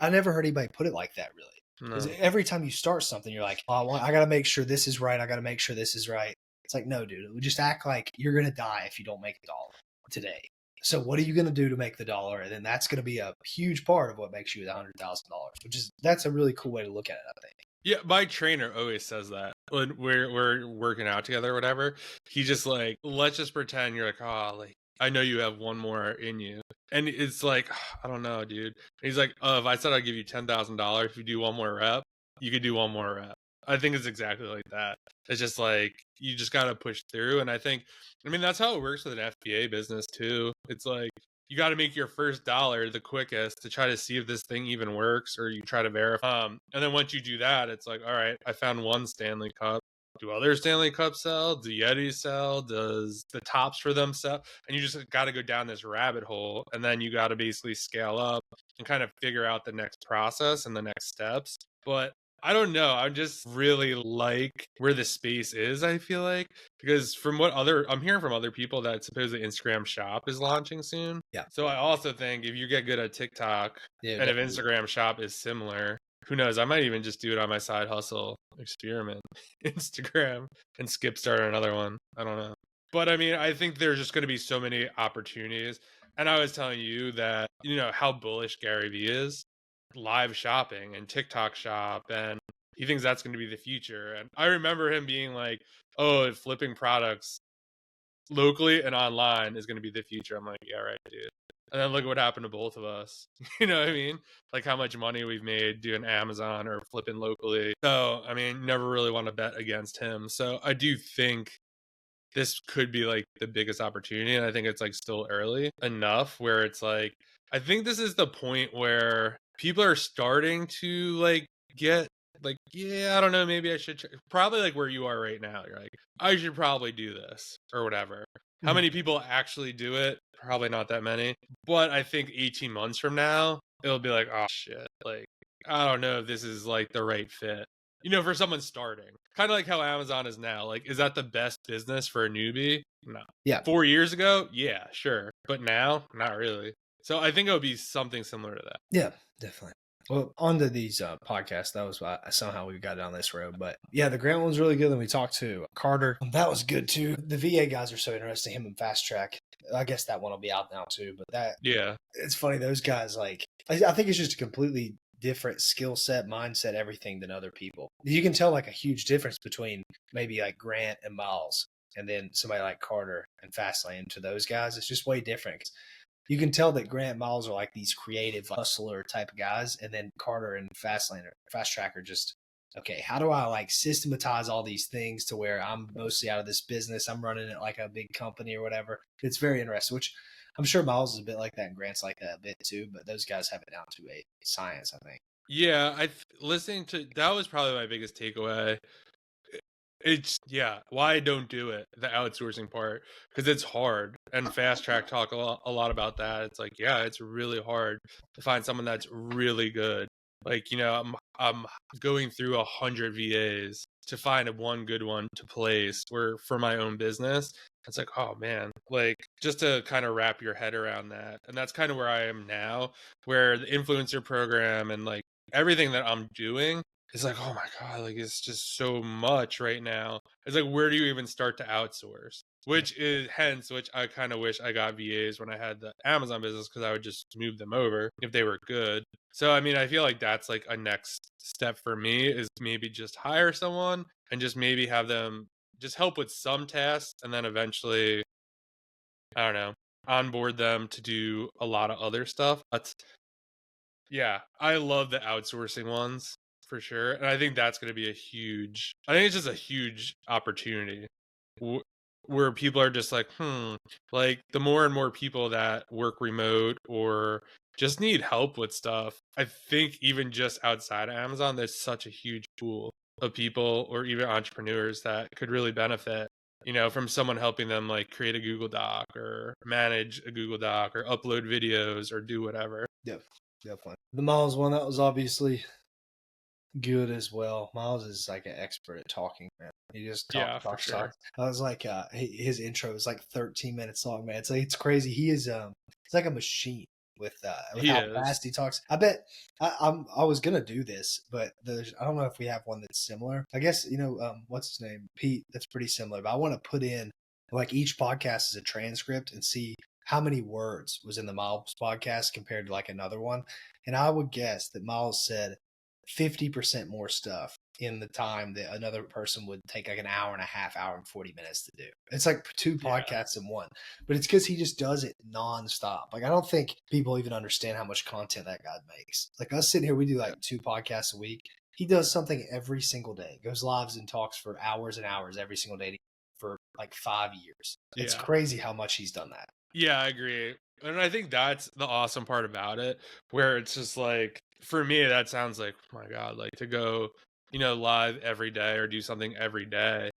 I never heard anybody put it like that really. Because every time you start something, you're like, oh, I got to make sure this is right. I got to make sure this is right. It's like, no, dude, we just act like you're going to die if you don't make $1 today. So what are you going to do to make the $1? And then that's going to be a huge part of what makes you $100,000, that's a really cool way to look at it, I think.
Yeah, my trainer always says that when we're working out together or whatever. He just like, let's just pretend you're like, oh, like I know you have one more in you. And it's like, I don't know, dude. He's like, oh, if I said I'd give you $10,000 if you do one more rep, you could do one more rep. I think it's exactly like that. It's just like, you just got to push through. And I mean, that's how it works with an FBA business too. It's like, you got to make your first dollar the quickest to try to see if this thing even works, or you try to verify. And then once you do that, it's like, all right, I found one Stanley Cup. Do other Stanley Cups sell? Do Yetis sell? Does the tops for them sell? And you just got to go down this rabbit hole, and then you got to basically scale up and kind of figure out the next process and the next steps. But I don't know. I just really like where the space is, I feel like, because from what I'm hearing from other people that supposedly Instagram Shop is launching soon.
Yeah.
So I also think if you get good at TikTok and if Instagram Shop is similar, who knows? I might even just do it on my side hustle experiment, Instagram, and skip start another one. I don't know. But I mean, I think there's just going to be so many opportunities. And I was telling you that, how bullish Gary Vee is. Live shopping and TikTok shop, and he thinks that's going to be the future. And I remember him being like, oh, if flipping products locally and online is going to be the future. I'm like, yeah, right, dude. And then look at what happened to both of us. You know what I mean? Like how much money we've made doing Amazon or flipping locally. So I mean, never really want to bet against him. So I do think this could be like the biggest opportunity, and I think it's like still early enough where it's like, I think this is the point where people are starting to like get like, yeah, I don't know, maybe I should probably like where you are right now. You're like, I should probably do this or whatever. How many people actually do it? Probably not that many. But I think 18 months from now, it'll be like, oh shit, like I don't know if this is like the right fit. For someone starting. Kind of like how Amazon is now. Like, is that the best business for a newbie? No.
Yeah.
4 years ago? Yeah, sure. but now, not really. So I think it would be something similar to that.
Yeah, definitely. Well, on to these podcasts. That was why somehow we got down this road. But yeah, the Grant one's really good. Then we talked to Carter. That was good too. The VA guys are so interesting. Him and Fast Track. I guess that one will be out now too. But that
Yeah.
it's funny. Those guys, like, I think it's just a completely different skill set, mindset, everything than other people. You can tell like a huge difference between maybe like Grant and Miles, and then somebody like Carter and Fastlane. To those guys, it's just way different. You can tell that Grant and Miles are like these creative hustler type of guys, and then Carter and Fast Track are just, okay, how do I like systematize all these things to where I'm mostly out of this business? I'm running it like a big company or whatever. It's very interesting, which I'm sure Miles is a bit like that and Grant's like that a bit too, but those guys have it down to a science, I think.
Yeah, listening to that was probably my biggest takeaway. It's yeah, why I don't do it, the outsourcing part, because it's hard. And Fast Track talk a lot about that. It's like, yeah, it's really hard to find someone that's really good. Like, I'm going through 100 VAs to find one good one to place or for my own business. It's like, oh man, like just to kind of wrap your head around that. And that's kind of where I am now, where the influencer program and like everything that I'm doing, it's like, oh my God, like it's just so much right now. It's like, where do you even start to outsource? Which I kind of wish I got VAs when I had the Amazon business because I would just move them over if they were good. So, I mean, I feel like that's like a next step for me is maybe just hire someone and just maybe have them just help with some tasks and then eventually, I don't know, onboard them to do a lot of other stuff. But yeah, I love the outsourcing ones for sure. And I think that's going to be I think it's just a huge opportunity wh- where people are just like, like the more and more people that work remote or just need help with stuff. I think even just outside of Amazon, there's such a huge pool of people or even entrepreneurs that could really benefit. From someone helping them like create a Google Doc or manage a Google Doc or upload videos or do whatever.
Yeah, definitely. The Miles one, that was obviously good as well. Miles is like an expert at talking, man. He just
Yeah, for
talks,
sure.
talks. I was like, his intro is like 13 minutes long, man. It's crazy. He is it's like a machine with
He
how
is.
fast he talks. I bet I was gonna do this, but I don't know if we have one that's similar. I guess what's his name, Pete. That's pretty similar. But I want to put in like each podcast is a transcript and see how many words was in the Miles podcast compared to like another one. And I would guess that Miles said 50% more stuff in the time that another person would take like an hour and a half, hour and 40 minutes to do. It's like two
Yeah.
podcasts in one, but it's because he just does it nonstop. Like, I don't think people even understand how much content that guy makes. Like, us sitting here, we do like 2 podcasts a week. He does something every single day, goes lives and talks for hours and hours every single day for like 5 years. It's
Yeah.
crazy how much he's done that.
Yeah, I agree. And I think that's the awesome part about it, where it's just like, for me, that sounds like, oh my God, like to go, live every day or do something every day.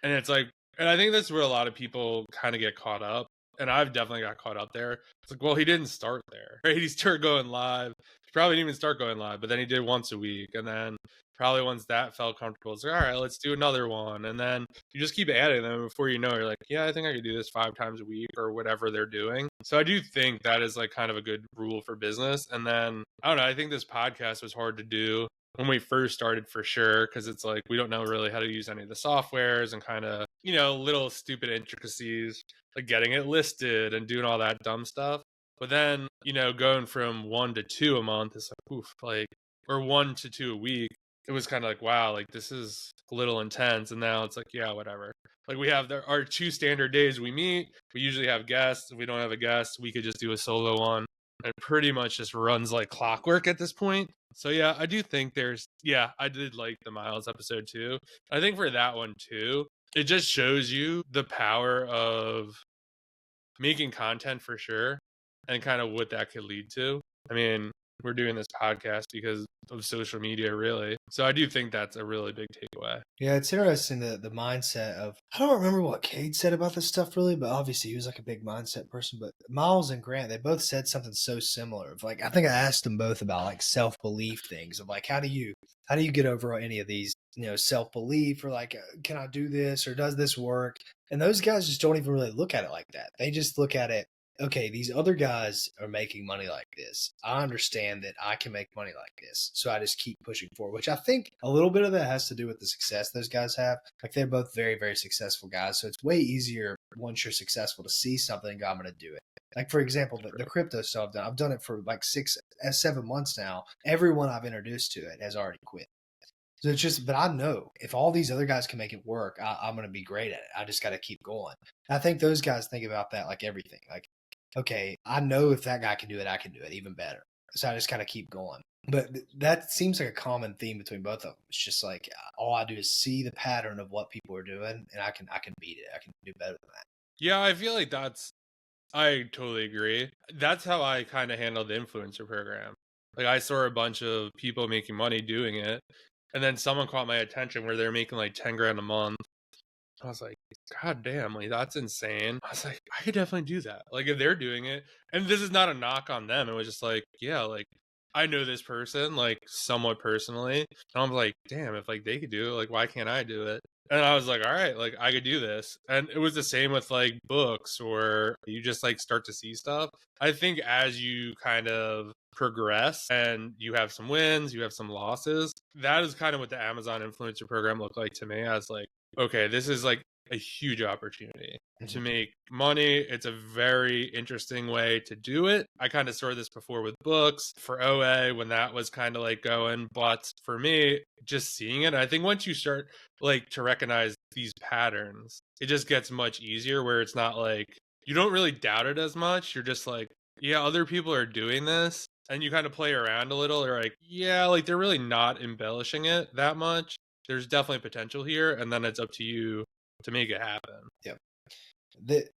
And it's like, and I think that's where a lot of people kind of get caught up. And I've definitely got caught up there. It's like, well, he didn't start there, right? He started going live. He probably didn't even start going live, but then he did once a week. And then probably once that felt comfortable, it's like, all right, let's do another one. And then you just keep adding them before you know, you're like, yeah, I think I could do this 5 times a week or whatever they're doing. So I do think that is like kind of a good rule for business. And then I don't know, I think this podcast was hard to do when we first started for sure, because it's like we don't know really how to use any of the softwares and kind of little stupid intricacies like getting it listed and doing all that dumb stuff. But then going from 1 to 2 a month is like oof, like, or 1 to 2 a week, it was kind of like, wow, like this is a little intense. And now it's like, yeah, whatever. Like we have our 2 standard days we meet. We usually have guests. If we don't have a guest, we could just do a solo one. It pretty much just runs like clockwork at this point. So yeah, I do think I did like the Miles episode too. I think for that one too, it just shows you the power of making content for sure and kind of what that could lead to. I mean, we're doing this podcast because of social media, really. So I do think that's a really big takeaway.
Yeah, it's interesting the mindset of, I don't remember what Cade said about this stuff really, but obviously he was like a big mindset person. But Miles and Grant, they both said something so similar. Of like, I think I asked them both about like self belief things of like, how do you get over any of these self belief or like, can I do this or does this work? And those guys just don't even really look at it like that. They just look at it okay, these other guys are making money like this. I understand that I can make money like this. So I just keep pushing forward, which I think a little bit of that has to do with the success those guys have. Like they're both very, very successful guys. So it's way easier once you're successful to see something and go, I'm going to do it. Like, for example, the crypto stuff I've done it for like 7 months now. Everyone I've introduced to it has already quit. So it's just, but I know if all these other guys can make it work, I'm going to be great at it. I just got to keep going. I think those guys think about that like everything. Like, okay, I know if that guy can do it, I can do it even better. So I just kind of keep going. But that seems like a common theme between both of them. It's just like all I do is see the pattern of what people are doing, and I can beat it. I can do better than that.
Yeah, I feel like I totally agree. That's how I kind of handled the influencer program. Like I saw a bunch of people making money doing it, and then someone caught my attention where they're making like 10 grand a month. I was like, God damn, like that's insane. I was like, I could definitely do that. Like if they're doing it, and this is not a knock on them. It was just like, yeah, like I know this person like somewhat personally. And I'm like, damn, if like they could do it, like why can't I do it? And I was like, all right, like I could do this. And it was the same with like books or you just like start to see stuff. I think as you kind of progress and you have some wins, you have some losses, that is kind of what the Amazon influencer program looked like to me. As like, okay, this is like a huge opportunity to make money. It's a very interesting way to do it. I kind of saw this before with books for OA when that was kind of like going, but for me, just seeing it, I think once you start like to recognize these patterns, it just gets much easier where it's not like you don't really doubt it as much. You're just like, yeah, other people are doing this. And you kind of play around a little. They're like, yeah, like they're really not embellishing it that much. There's definitely potential here. And then it's up to you to make it happen.
Yep.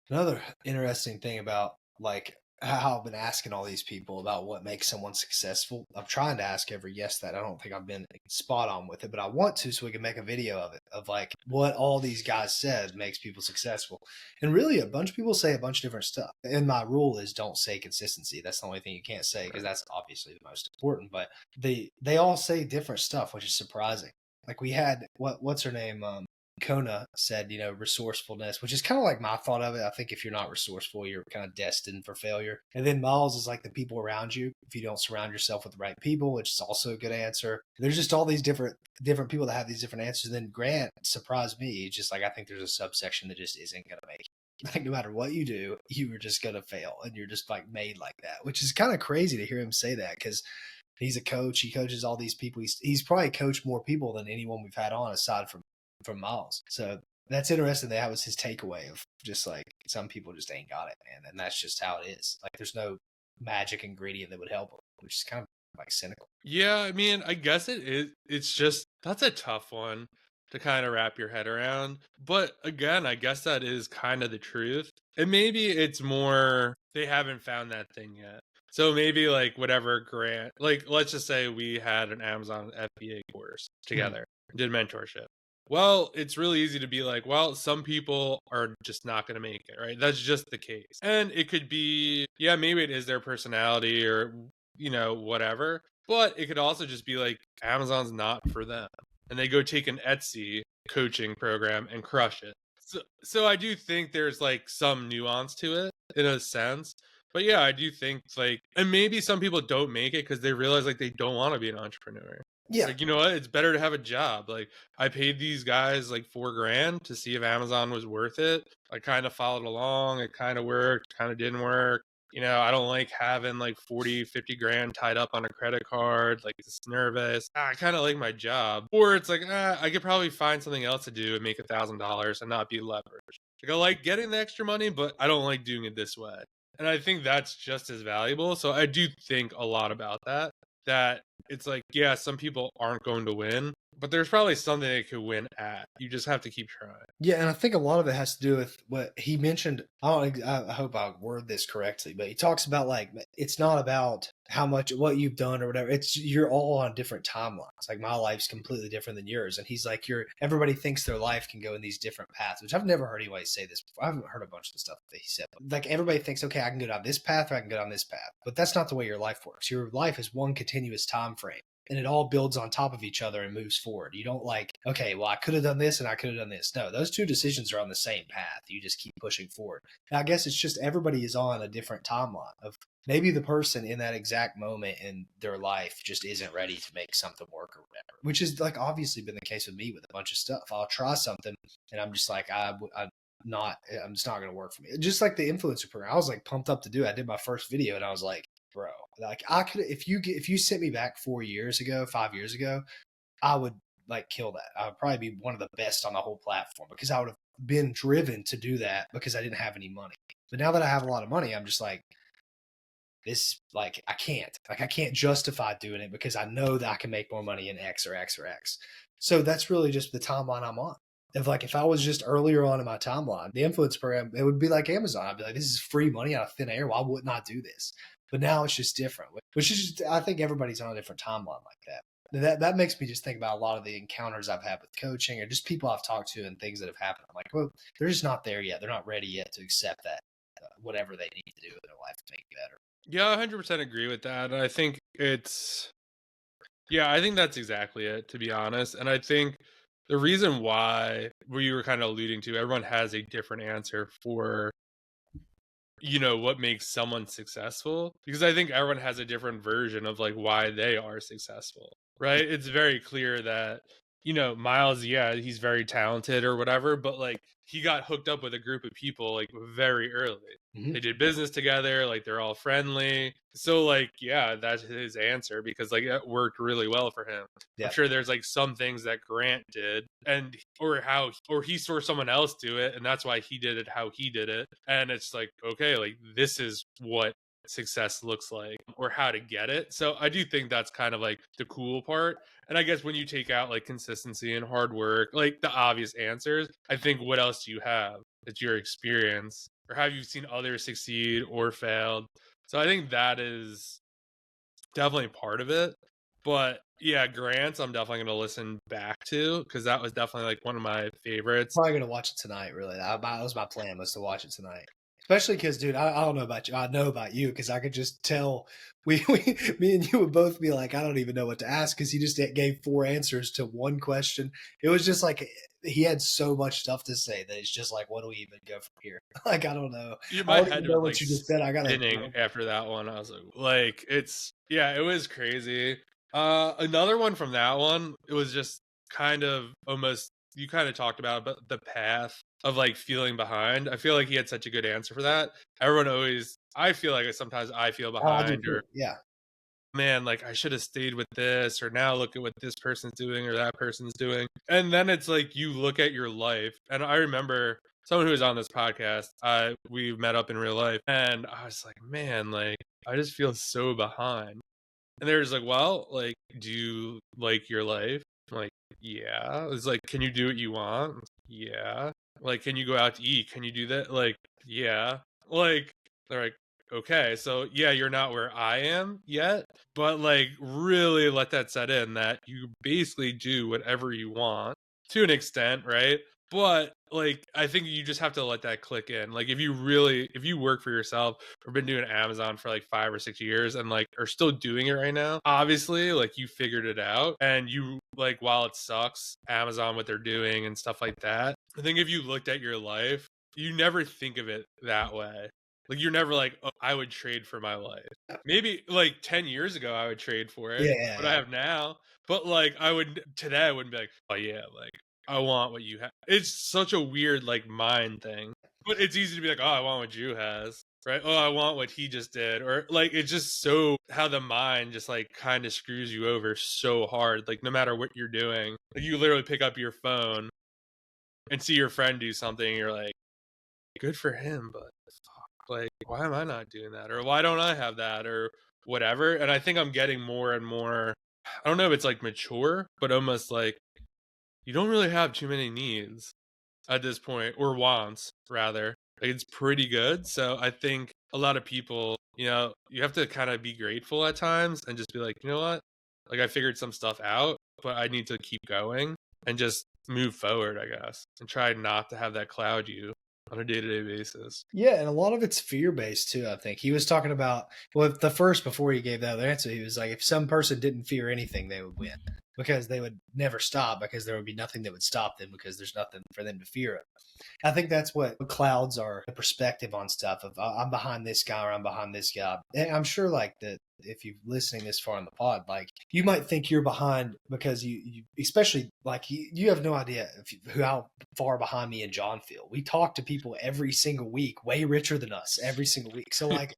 Another interesting thing about like how I've been asking all these people about what makes someone successful. I'm trying to ask every guest that. I don't think I've been spot on with it, but I want to so we can make a video of it, of like what all these guys said makes people successful. And really a bunch of people say a bunch of different stuff. And my rule is don't say consistency. That's the only thing you can't say because that's obviously the most important. But they all say different stuff, which is surprising. Like we had what's her name? Kona said, resourcefulness, which is kind of like my thought of it. I think if you're not resourceful, you're kind of destined for failure. And then Miles is like the people around you. If you don't surround yourself with the right people, which is also a good answer. There's just all these different people that have these different answers. And then Grant surprised me. It's just like, I think there's a subsection that just isn't going to make it. Like no matter what you do, you are just going to fail. And you're just like made like that, which is kind of crazy to hear him say that because he's a coach. He coaches all these people. He's probably coached more people than anyone we've had on aside from Miles. So that's interesting. That was his takeaway of just like some people just ain't got it, man. And that's just how it is. Like there's no magic ingredient that would help them, which is kind of like cynical.
Yeah, I mean, I guess it is. It's just that's a tough one to kind of wrap your head around. But again, I guess that is kind of the truth. And maybe it's more they haven't found that thing yet. So maybe like whatever grant, like let's just say we had an Amazon FBA course together, did mentorship. Well, it's really easy to be like, well, some people are just not going to make it, right? That's just the case. And it could be, yeah, maybe it is their personality or, whatever. But it could also just be like, Amazon's not for them. And they go take an Etsy coaching program and crush it. So I do think there's like some nuance to it in a sense. But yeah, I do think like, and maybe some people don't make it because they realize like they don't want to be an entrepreneur.
Yeah.
Like, you know what? It's better to have a job. Like, I paid these guys like $4,000 to see if Amazon was worth it. I kind of followed along. It kind of worked, kind of didn't work. I don't like having like 40, 50 grand tied up on a credit card, like just nervous. I kind of like my job. Or it's like, I could probably find something else to do and make $1,000 and not be leveraged. Like, I like getting the extra money, but I don't like doing it this way. And I think that's just as valuable. So I do think a lot about that it's like, yeah, some people aren't going to win, but there's probably something they could win at. You just have to keep trying.
Yeah, and I think a lot of it has to do with what he mentioned. I hope I word this correctly, but he talks about like it's not about how much what you've done or whatever. It's you're all on different timelines. Like my life's completely different than yours, and he's like, everybody thinks their life can go in these different paths, which I've never heard anybody say this before. I haven't heard a bunch of the stuff that he said. But like everybody thinks, okay, I can go down this path or I can go down this path, but that's not the way your life works. Your life is one continuous time frame. and it all builds on top of each other and moves forward. You don't like, okay, well, I could have done this and I could have done this. No, those two decisions are on the same path. You just keep pushing forward. And I guess it's just everybody is on a different timeline of maybe the person in that exact moment in their life just isn't ready to make something work or whatever, which is like obviously been the case with me with a bunch of stuff. I'll try something and I'm just like, I'm just not going to work for me. Just like the influencer program, I was like pumped up to do it. I did my first video and I was like, bro, like I could, if you sent me back 5 years ago, I would like kill that. I would probably be one of the best on the whole platform because I would have been driven to do that because I didn't have any money. But now that I have a lot of money, I'm just like, this, like, I can't justify doing it because I know that I can make more money in X or X or X. So that's really just the timeline I'm on. If I was just earlier on in my timeline, the influence program, it would be like Amazon. I'd be like, this is free money out of thin air. Why wouldn't I do this? But now it's just different, which is just, I think everybody's on a different timeline like that. That makes me just think about a lot of the encounters I've had with coaching or just people I've talked to and things that have happened. I'm like, well, they're just not there yet. They're not ready yet to accept that whatever they need to do in their life to make it better.
Yeah, 100% agree with that. I think I think that's exactly it, to be honest. And I think the reason why, where you were kind of alluding to, everyone has a different answer for, what makes someone successful. Because I think everyone has a different version of like why they are successful, right? It's very clear that, Miles, yeah, he's very talented or whatever, but like he got hooked up with a group of people like very early.
Mm-hmm.
They did business together, like they're all friendly. So like, yeah, that's his answer because like it worked really well for him.
Yeah.
I'm sure there's like some things that Grant did and or he saw someone else do it and that's why he did it how he did it. And it's like, okay, like this is what success looks like or how to get it. So I do think that's kind of like the cool part. And I guess when you take out like consistency and hard work, like the obvious answers, I think what else do you have? It's your experience. Or have you seen others succeed or failed? So I think that is definitely part of it. But yeah, Grants, I'm definitely going to listen back to because that was definitely like one of my favorites.
Probably gonna watch it tonight. Really, that was my plan, was to watch it tonight. Especially because, dude, I don't know about you. I know about you because I could just tell. Me and you would both be like, I don't even know what to ask because he just gave 4 answers to one question. It was just like he had so much stuff to say that it's just like, what do we even go from here? Like, I don't know.
My
I don't
head
even know
was
what
like
you just said. I gotta
spinning after that one. I was like, it was crazy. Another one from that one, it was just kind of almost, you kind of talked about the path of like feeling behind. I feel like he had such a good answer for that. Everyone always, I feel like sometimes I feel behind or
yeah.
man, like I should have stayed with this, or now look at what this person's doing or that person's doing. And then it's like you look at your life. And I remember someone who was on this podcast, we met up in real life, and I was like, man, like I just feel so behind. And they're just like, well, like, do you like your life? I'm like, yeah. It's like, can you do what you want? Yeah. Like, can you go out to eat? Can you do that? Like, yeah. Like, they're like, okay, so yeah, you're not where I am yet, but like, really let that set in that you basically do whatever you want to an extent, right? But like, I think you just have to let that click in. Like, if you work for yourself or been doing Amazon for like 5 or 6 years and like are still doing it right now, obviously, like you figured it out and you like, while it sucks, Amazon, what they're doing and stuff like that. I think if you looked at your life, you never think of it that way. Like, you're never like, oh, I would trade for my life. Maybe like 10 years ago, I would trade for it.
Yeah.
What I have now. But like, today, I wouldn't be like, oh yeah, like, I want what you have. It's such a weird like mind thing. But it's easy to be like, oh, I want what Drew has, right? Oh, I want what he just did. Or like, it's just so how the mind just like kind of screws you over so hard. Like, no matter what you're doing, like, you literally pick up your phone and see your friend do something. You're like, good for him, but fuck, like, why am I not doing that? Or why don't I have that? Or whatever. And I think I'm getting more and more, I don't know if it's like mature, but almost like you don't really have too many needs at this point, or wants rather. Like, it's pretty good. So I think a lot of people, you have to kind of be grateful at times and just be like, you know what? Like, I figured some stuff out, but I need to keep going and just move forward, I guess, and try not to have that cloud you. on a day-to-day basis.
Yeah, and a lot of it's fear-based too, I think. He was talking about, well, the first, before he gave that other answer, he was like, if some person didn't fear anything, they would win because they would never stop because there would be nothing that would stop them because there's nothing for them to fear. I think that's what clouds are, the perspective on stuff of I'm behind this guy or I'm behind this guy. And I'm sure like that if you're listening this far in the pod, like you might think you're behind because you especially like you have no idea how far behind me and John feel. We talk to people every single week, way richer than us every single week. So like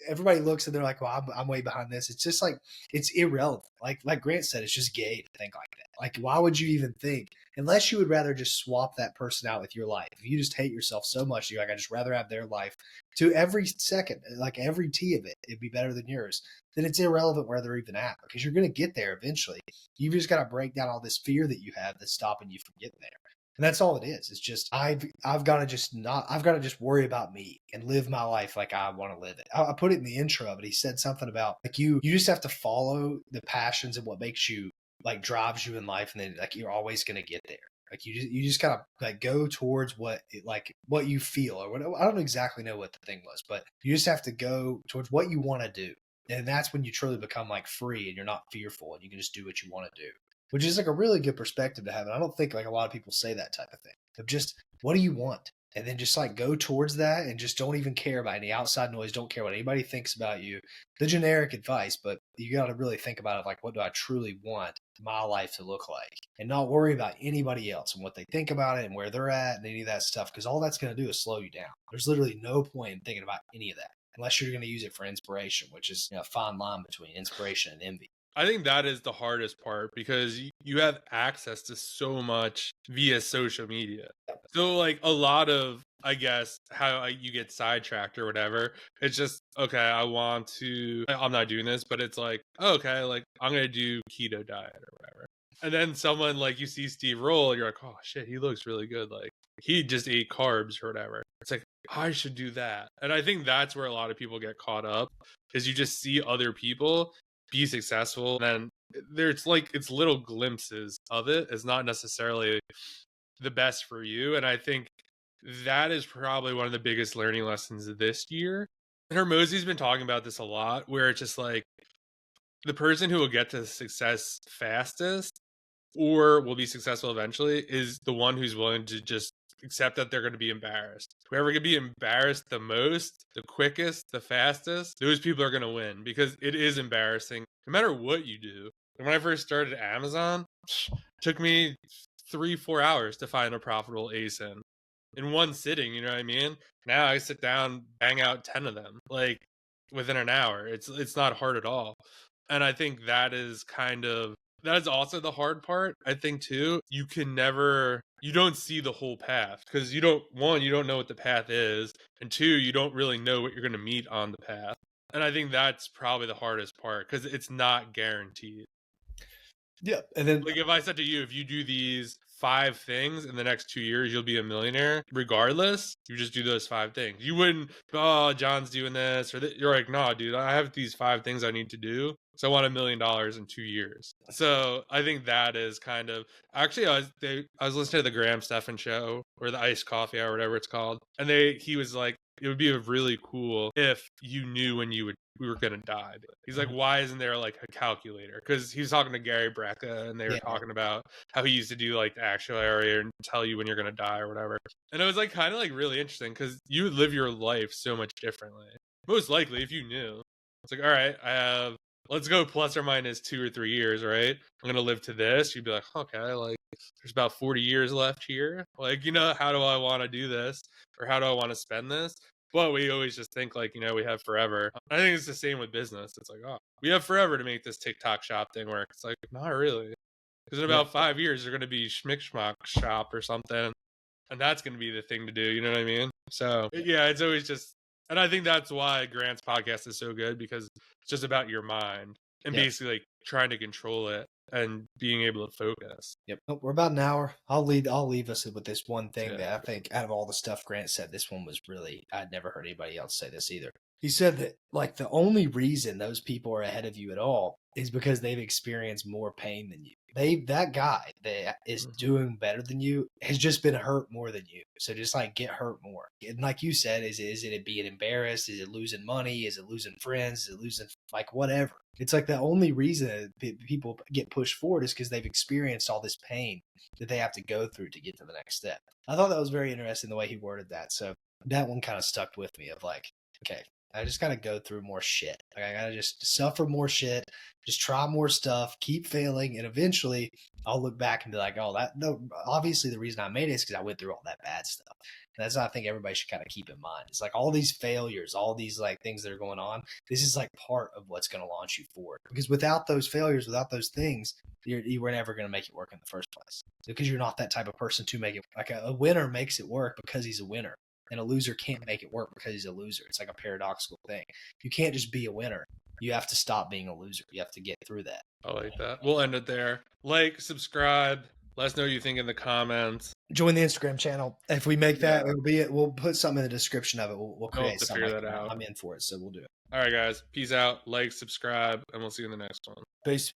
everybody looks and they're like, well, I'm way behind this. It's just like, it's irrelevant. Like Grant said, it's just gay to think like that. Like, why would you even think, unless you would rather just swap that person out with your life? If you just hate yourself so much, you're like, I just rather have their life to every second, like every T of it, it'd be better than yours. Then it's irrelevant where they're even at because you're going to get there eventually. You've just got to break down all this fear that you have that's stopping you from getting there. And that's all it is. It's just I've got to just worry about me and live my life like I want to live it. I put it in the intro, but he said something about like you just have to follow the passions and what makes you like drives you in life, and then like you're always going to get there. Like you just kind of like go towards what you feel or what, I don't exactly know what the thing was, but you just have to go towards what you want to do. And that's when you truly become like free and you're not fearful and you can just do what you want to do, which is like a really good perspective to have. And I don't think like a lot of people say that type of thing of just, what do you want? And then just like go towards that and just don't even care about any outside noise. Don't care what anybody thinks about you. The generic advice, but you got to really think about it. Like, what do I truly want my life to look like? And not worry about anybody else and what they think about it and where they're at and any of that stuff. Because all that's going to do is slow you down. There's literally no point in thinking about any of that unless you're going to use it for inspiration, which is a fine line between inspiration and envy.
I think that is the hardest part because you have access to so much via social media. So like a lot of, I guess, how you get sidetracked or whatever, it's just, okay, I'm not doing this, but it's like, okay, like I'm going to do keto diet or whatever. And then someone like you see Steve Roll, you're like, oh shit, he looks really good. Like he just ate carbs or whatever. It's like, I should do that. And I think that's where a lot of people get caught up is you just see other people be successful, and then there's like it's little glimpses of it. It's not necessarily the best for you, and I think that is probably one of the biggest learning lessons of this year. And Hermosi's been talking about this a lot, where it's just like the person who will get to success fastest or will be successful eventually is the one who's willing to just accept that they're going to be embarrassed. Whoever can be embarrassed the most, the quickest, the fastest, those people are going to win because it is embarrassing no matter what you do. And when I first started Amazon, it took me 3-4 hours to find a profitable ASIN in one sitting, you know what I mean? Now I sit down, bang out 10 of them like within an hour. It's not hard at all. And I think that is also the hard part. I think too, you don't see the whole path because you don't know what the path is, and two, you don't really know what you're going to meet on the path. And I think that's probably the hardest part because it's not guaranteed.
Yeah. And then
like if I said to you, if you do these 5 things in the next 2 years, you'll be a millionaire. Regardless, you just do those 5 things. You wouldn't, oh, John's doing this, or you're like, no, dude, I have these 5 things I need to do. So I want $1 million in 2 years. So I think that is kind of actually I was listening to the Graham Stephan show or the iced coffee or whatever it's called, and he was like, it would be really cool if you knew when we were gonna die. He's like, why isn't there like a calculator? Because he was talking to Gary Brecka, and they were talking about how he used to do like the actuary and tell you when you're gonna die or whatever. And it was like kind of like really interesting because you would live your life so much differently. Most likely, if you knew, it's like, all right, let's go plus or minus 2 or 3 years, right? I'm gonna live to this. You'd be like, okay, like there's about 40 years left here. Like, how do I want to do this, or how do I want to spend this? But we always just think like, we have forever. I think it's the same with business. It's like, oh, we have forever to make this TikTok shop thing work. It's like, not really. Because in about 5 years, they're going to be Schmick Schmock shop or something. And that's going to be the thing to do. You know what I mean? So, yeah, it's always just, and I think that's why Grant's podcast is so good because it's just about your mind and basically like trying to control it and being able to focus.
Yep. We're about an hour. I'll leave us with this one thing that I think out of all the stuff Grant said, this one was really, I'd never heard anybody else say this either. He said that the only reason those people are ahead of you at all is because they've experienced more pain than you. that guy that is doing better than you has just been hurt more than you. So just like get hurt more. And like you said, is it being embarrassed? Is it losing money? Is it losing friends? Is it losing like whatever? It's like the only reason people get pushed forward is because they've experienced all this pain that they have to go through to get to the next step. I thought that was very interesting the way he worded that. So that one kind of stuck with me of like, okay, I just got to go through more shit. Like I got to just suffer more shit, just try more stuff, keep failing, and eventually I'll look back and be like, oh, that no. Obviously, the reason I made it is because I went through all that bad stuff. And that's what I think everybody should kind of keep in mind. It's like all these failures, all these like things that are going on. This is like part of what's going to launch you forward. Because without those failures, without those things, you were never going to make it work in the first place. Because you're not that type of person to make it. Like a winner makes it work because he's a winner. And a loser can't make it work because he's a loser. It's like a paradoxical thing. You can't just be a winner. You have to stop being a loser. You have to get through that.
I like that. We'll end it there. Like, subscribe. Let us know what you think in the comments.
Join the Instagram channel. If we make that, we'll put something in the description of it. We'll create something like that. I'm in for it, so we'll do it.
All right, guys. Peace out. Like, subscribe, and we'll see you in the next one.
Peace.